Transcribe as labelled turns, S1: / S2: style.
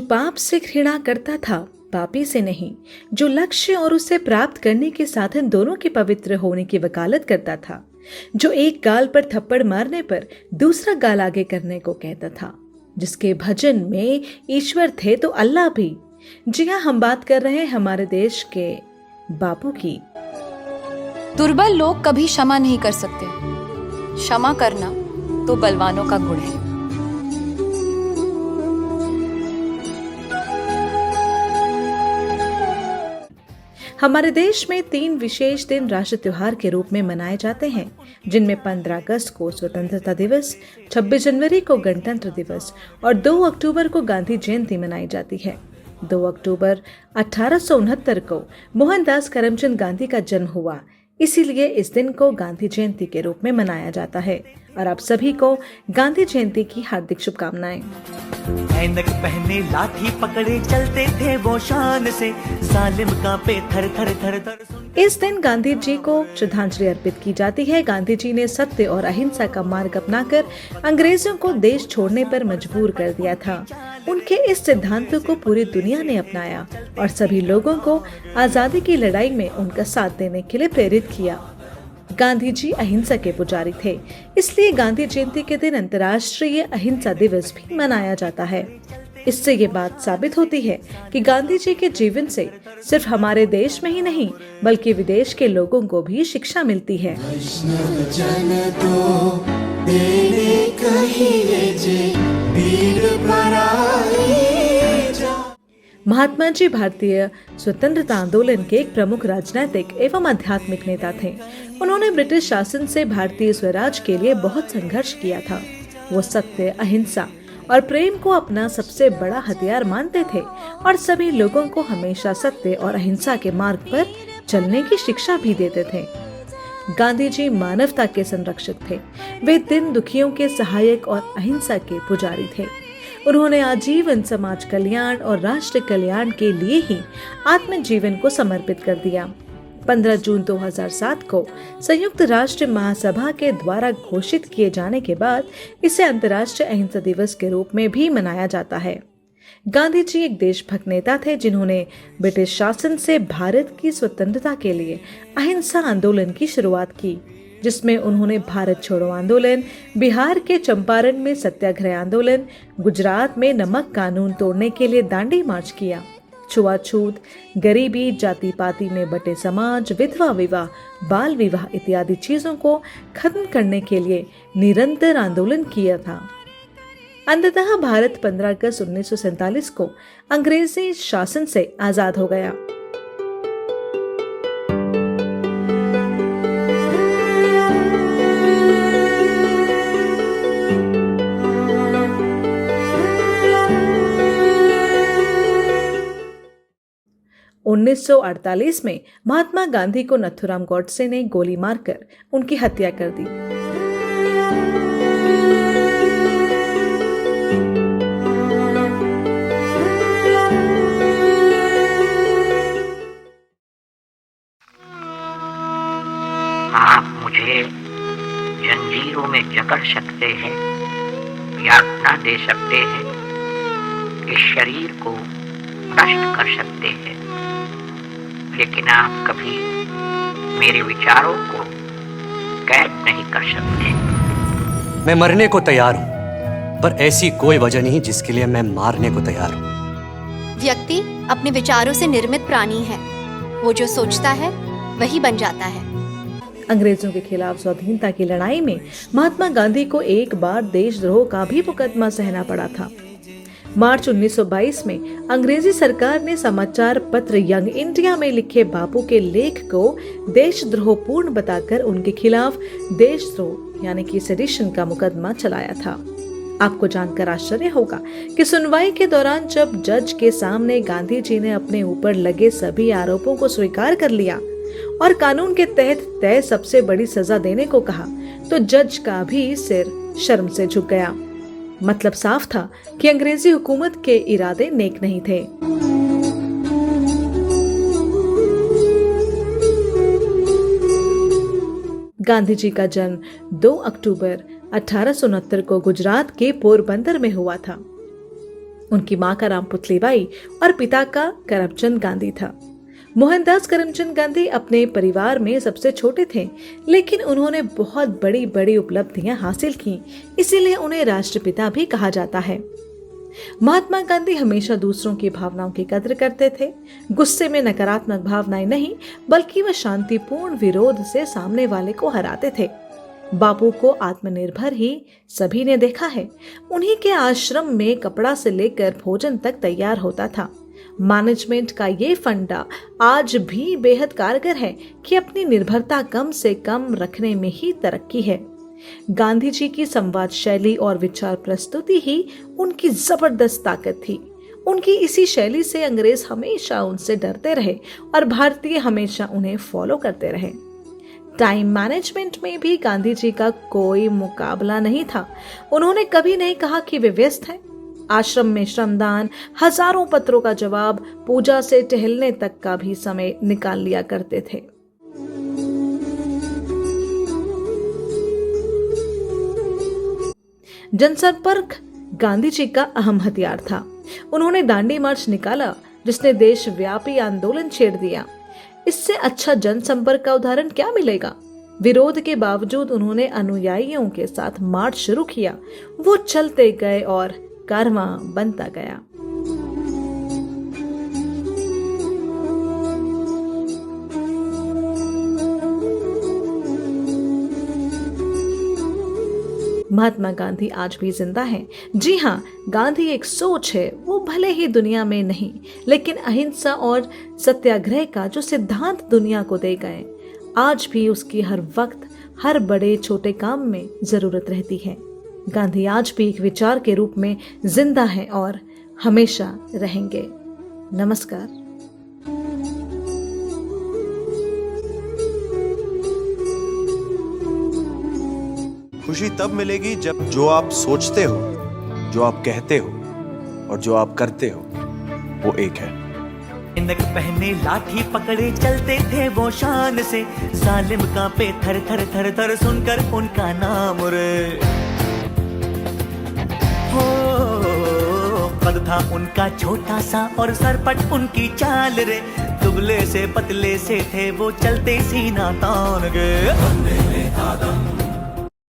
S1: पाप से घृणा करता था, पापी से नहीं। जो लक्ष्य और उसे प्राप्त करने के साधन दोनों के पवित्र होने की वकालत करता था। जो एक गाल पर थप्पड़ मारने पर दूसरा गाल आगे करने को कहता था। जिसके भजन में ईश्वर थे तो अल्लाह भी। जी हाँ, हम बात कर रहे हैं हमारे देश के बापू की।
S2: दुर्बल लोग कभी क्षमा नहीं कर सकते। क्षमा करना तो बलवानों का गुण है।
S1: हमारे देश में 3 विशेष दिन राष्ट्रीय त्योहार के रूप में मनाए जाते हैं, जिनमें 15 अगस्त को स्वतंत्रता दिवस, 26 जनवरी को गणतंत्र दिवस और 2 अक्टूबर को गांधी जयंती मनाई जाती है। 2 अक्टूबर 1869 को मोहनदास करमचंद गांधी का जन्म हुआ, इसीलिए इस दिन को गांधी जयंती के रूप में मनाया जाता है। और आप सभी को गांधी जयंती की हार्दिक शुभकामनाएं।
S3: ऐनक पहने लाठी पकड़े चलते थे वो शान से, जालिम कांपे थर थर थर थर।
S1: इस दिन गांधी जी को श्रद्धांजलि अर्पित की जाती है। गांधी जी ने सत्य और अहिंसा का मार्ग अपनाकर अंग्रेजों को देश छोड़ने पर मजबूर कर दिया था। उनके इस सिद्धांतों को पूरी दुनिया ने अपनाया और सभी लोगों को आजादी की लड़ाई में उनका साथ देने के लिए प्रेरित किया। गांधी जी अहिंसा के पुजारी थे, इसलिए गांधी जयंती के दिन अंतर्राष्ट्रीय अहिंसा दिवस भी मनाया जाता है। इससे ये बात साबित होती है कि गांधी जी के जीवन से सिर्फ हमारे देश में ही नहीं बल्कि विदेश के लोगों को भी शिक्षा मिलती है। महात्मा जी भारतीय स्वतंत्रता आंदोलन के एक प्रमुख राजनीतिक एवं आध्यात्मिक नेता थे। उन्होंने ब्रिटिश शासन से भारतीय स्वराज के लिए बहुत संघर्ष किया था। वो सत्य, अहिंसा और प्रेम को अपना सबसे बड़ा हथियार मानते थे और सभी लोगों को हमेशा सत्य और अहिंसा के मार्ग पर चलने की शिक्षा भी देते थे। गांधी जी मानवता के संरक्षक थे। वे दीन दुखियों के सहायक और अहिंसा के पुजारी थे। उन्होंने आजीवन समाज कल्याण और राष्ट्र कल्याण के लिए ही आत्मजीवन को समर्पित कर दिया। 15 जून 2007 को संयुक्त राष्ट्र महासभा के द्वारा घोषित किए जाने के बाद इसे अंतर्राष्ट्रीय अहिंसा दिवस के रूप में भी मनाया जाता है। गांधी जी एक देशभक्त नेता थे जिन्होंने ब्रिटिश शासन से भारत की स्वतंत्रता के लिए अहिंसा आंदोलन की शुरुआत की, जिसमें उन्होंने भारत छोड़ो आंदोलन, बिहार के चंपारण में सत्याग्रह आंदोलन, गुजरात में नमक कानून तोड़ने के लिए दांडी मार्च किया, छुआछूत, गरीबी, जाति पाति में बटे समाज, विधवा विवाह, बाल विवाह इत्यादि चीजों को खत्म करने के लिए निरंतर आंदोलन किया था। अंततः भारत 15 अगस्त 1947 को अंग्रेजी शासन से आजाद हो गया। उन्नीस 1948 में महात्मा गांधी को नथुराम गॉडसे ने गोली मारकर उनकी हत्या कर दी।
S4: आप मुझे जंजीरों में जकड़ सकते हैं, यातना दे सकते हैं, इस शरीर को नष्ट कर सकते हैं, लेकिन आप कभी मेरे विचारों को कैद नहीं कर सकते।
S5: मैं मरने को तैयार हूं, पर ऐसी कोई वजह नहीं जिसके लिए मैं मारने को तैयार हूं।
S6: व्यक्ति अपने विचारों से निर्मित प्राणी है। वो जो सोचता है वही बन जाता है।
S1: अंग्रेजों के खिलाफ स्वाधीनता की लड़ाई में महात्मा गांधी को एक बार देशद्रोह का भी मुकदमा सहना पड़ा था। मार्च 1922 में अंग्रेजी सरकार ने समाचार पत्र यंग इंडिया में लिखे बापू के लेख को देशद्रोहपूर्ण बताकर उनके खिलाफ देशद्रोह यानी कि सेडिशन का मुकदमा चलाया था। आपको जानकर आश्चर्य होगा कि सुनवाई के दौरान जब जज के सामने गांधी जी ने अपने ऊपर लगे सभी आरोपों को स्वीकार कर लिया और कानून के तहत तय सबसे बड़ी सजा देने को कहा, तो जज का भी सिर शर्म से झुक गया। मतलब साफ था कि अंग्रेजी हुकूमत के इरादे नेक नहीं थे। गांधी जी का जन्म 2 अक्टूबर 1869 को गुजरात के पोरबंदर में हुआ था। उनकी मां का नाम पुतलीबाई और पिता का करमचंद गांधी था। मोहनदास करमचंद गांधी अपने परिवार में सबसे छोटे थे, लेकिन उन्होंने बहुत बड़ी बड़ी उपलब्धियां हासिल की, इसीलिए उन्हें राष्ट्रपिता भी कहा जाता है। महात्मा गांधी हमेशा दूसरों की भावनाओं की कद्र करते थे। गुस्से में नकारात्मक भावनाएं नहीं, बल्कि वह शांतिपूर्ण विरोध से सामने वाले को हराते थे। बापू को आत्मनिर्भर ही सभी ने देखा है। उन्हीं के आश्रम में कपड़ा से लेकर भोजन तक तैयार होता था। मैनेजमेंट का ये फंडा आज भी बेहद कारगर है कि अपनी निर्भरता कम से कम रखने में ही तरक्की है। गांधी जी की संवाद शैली और विचार प्रस्तुति ही उनकी जबरदस्त ताकत थी। उनकी इसी शैली से अंग्रेज हमेशा उनसे डरते रहे और भारतीय हमेशा उन्हें फॉलो करते रहे। टाइम मैनेजमेंट में भी गांधी जी का कोई मुकाबला नहीं था। उन्होंने कभी नहीं कहा कि वे व्यस्त हैं। आश्रम में श्रमदान, हजारों पत्रों का जवाब, पूजा से टहलने तक का भी समय निकाल लिया करते थे। जनसंपर्क गांधी जी का अहम हथियार था। उन्होंने दांडी मार्च निकाला, जिसने देशव्यापी आंदोलन छेड़ दिया। इससे अच्छा जनसंपर्क का उदाहरण क्या मिलेगा। विरोध के बावजूद उन्होंने अनुयायियों के साथ मार्च शुरू किया। वो चलते गए और कारवां बनता गया। महात्मा गांधी आज भी जिंदा हैं। जी हाँ, गांधी एक सोच है। वो भले ही दुनिया में नहीं, लेकिन अहिंसा और सत्याग्रह का जो सिद्धांत दुनिया को दे गए, आज भी उसकी हर वक्त हर बड़े छोटे काम में जरूरत रहती है। गांधी आज भी एक विचार के रूप में जिंदा है और हमेशा रहेंगे। नमस्कार।
S7: खुशी तब मिलेगी जब जो आप सोचते हो, जो आप कहते हो और जो आप करते हो वो एक है।
S3: ऐनक पहने लाठी पकड़े चलते थे वो शान से, जालिम कांपे थर थर थर थर सुनकर उनका नाम रे। हो कद था उनका छोटा सा और सरपट उनकी चाल रे, दुबले से पतले से थे वो चलते सीना तान के।